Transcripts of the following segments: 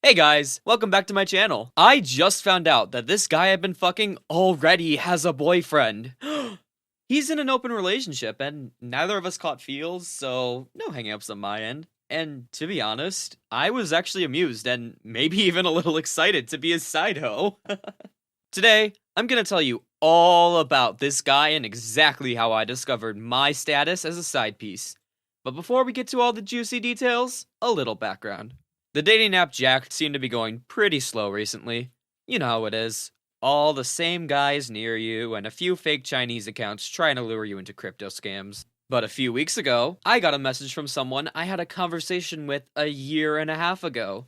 Hey guys, welcome back to my channel. I just found out that this guy I've been fucking already has a boyfriend. He's in an open relationship and neither of us caught feels, so no hang-ups on my end. And to be honest, I was actually amused and maybe even a little excited to be his side hoe. Today, I'm gonna tell you all about this guy and exactly how I discovered my status as a side piece. But before we get to all the juicy details, a little background. The dating app Jack seemed to be going pretty slow recently. You know how it is. All the same guys near you and a few fake Chinese accounts trying to lure you into crypto scams. But a few weeks ago, I got a message from someone I had a conversation with a year and a half ago.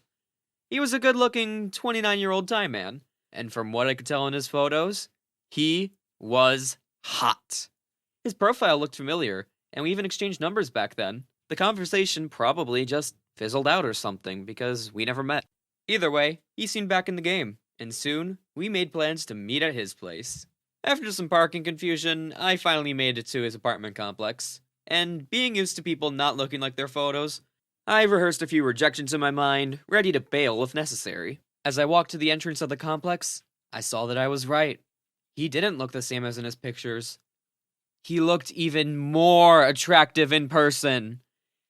He was a good-looking 29-year-old Thai man, and from what I could tell in his photos, he was hot. His profile looked familiar, and we even exchanged numbers back then. The conversation probably just fizzled out or something, because we never met. Either way, he seemed back in the game, and soon, we made plans to meet at his place. After some parking confusion, I finally made it to his apartment complex, and being used to people not looking like their photos, I rehearsed a few rejections in my mind, ready to bail if necessary. As I walked to the entrance of the complex, I saw that I was right. He didn't look the same as in his pictures. He looked even more attractive in person.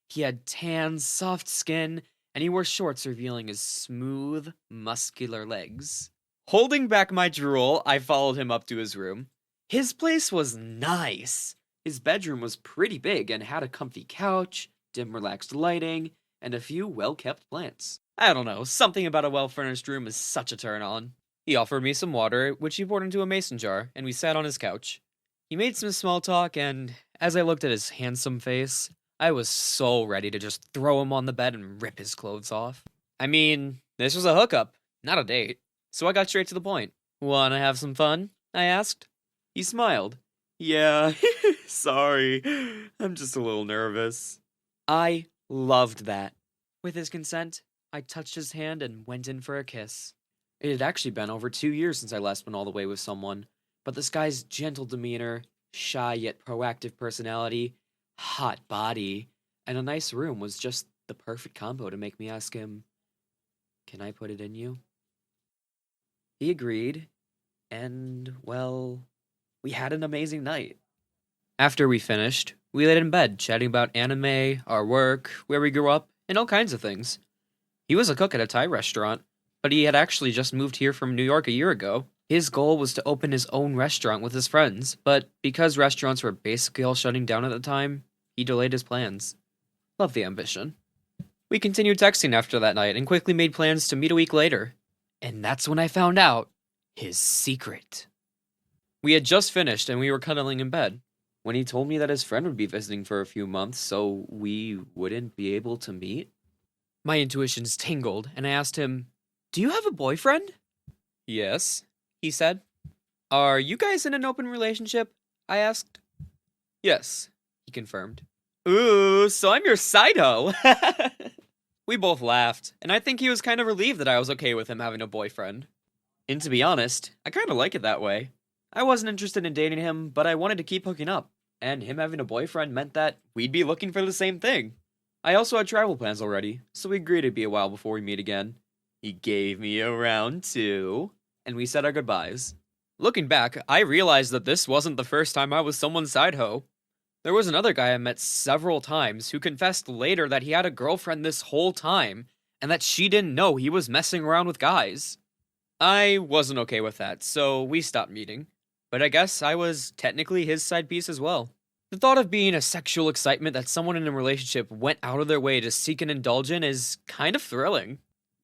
He had tan, soft skin, and he wore shorts revealing his smooth, muscular legs. Holding back my drool, I followed him up to his room. His place was nice. His bedroom was pretty big and had a comfy couch, dim relaxed lighting, and a few well-kept plants. I don't know, something about a well-furnished room is such a turn-on. He offered me some water, which he poured into a mason jar, and we sat on his couch. He made some small talk, and as I looked at his handsome face, I was so ready to just throw him on the bed and rip his clothes off. I mean, this was a hookup, not a date. So I got straight to the point. Wanna have some fun? I asked. He smiled. Yeah, sorry. I'm just a little nervous. I loved that. With his consent, I touched his hand and went in for a kiss. It had actually been over 2 years since I last went all the way with someone, but this guy's gentle demeanor, shy yet proactive personality, hot body, and a nice room was just the perfect combo to make me ask him, "Can I put it in you?" He agreed, and, well, we had an amazing night. After we finished, we laid in bed chatting about anime, our work, where we grew up, and all kinds of things. He was a cook at a Thai restaurant, but he had actually just moved here from New York a year ago. His goal was to open his own restaurant with his friends, but because restaurants were basically all shutting down at the time, he delayed his plans. Love the ambition. We continued texting after that night and quickly made plans to meet a week later. And that's when I found out his secret. We had just finished and we were cuddling in bed when he told me that his friend would be visiting for a few months, so we wouldn't be able to meet. My intuitions tingled and I asked him, "Do you have a boyfriend?" "Yes," he said. "Are you guys in an open relationship?" I asked. "Yes," he confirmed. Ooh, so I'm your side hoe. We both laughed, and I think he was kind of relieved that I was okay with him having a boyfriend. And to be honest, I kind of like it that way. I wasn't interested in dating him, but I wanted to keep hooking up, and him having a boyfriend meant that we'd be looking for the same thing. I also had travel plans already, so we agreed it'd be a while before we meet again. He gave me a round two, and we said our goodbyes. Looking back, I realized that this wasn't the first time I was someone's side hoe. There was another guy I met several times who confessed later that he had a girlfriend this whole time, and that she didn't know he was messing around with guys. I wasn't okay with that, so we stopped meeting. But I guess I was technically his side piece as well. The thought of being a sexual excitement that someone in a relationship went out of their way to seek and indulge in is kind of thrilling.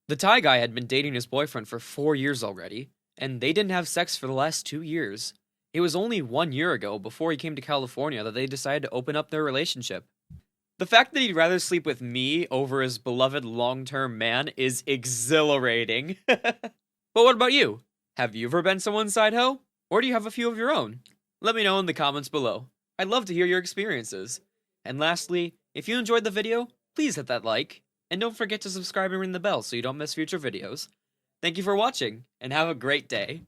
The Thai guy had been dating his boyfriend for 4 years already, and they didn't have sex for the last 2 years. It was only 1 year ago, before he came to California, that they decided to open up their relationship. The fact that he'd rather sleep with me over his beloved long-term man is exhilarating. But what about you? Have you ever been someone's side hoe? Or do you have a few of your own? Let me know in the comments below. I'd love to hear your experiences. And lastly, if you enjoyed the video, please hit that like, and don't forget to subscribe and ring the bell so you don't miss future videos. Thank you for watching, and have a great day.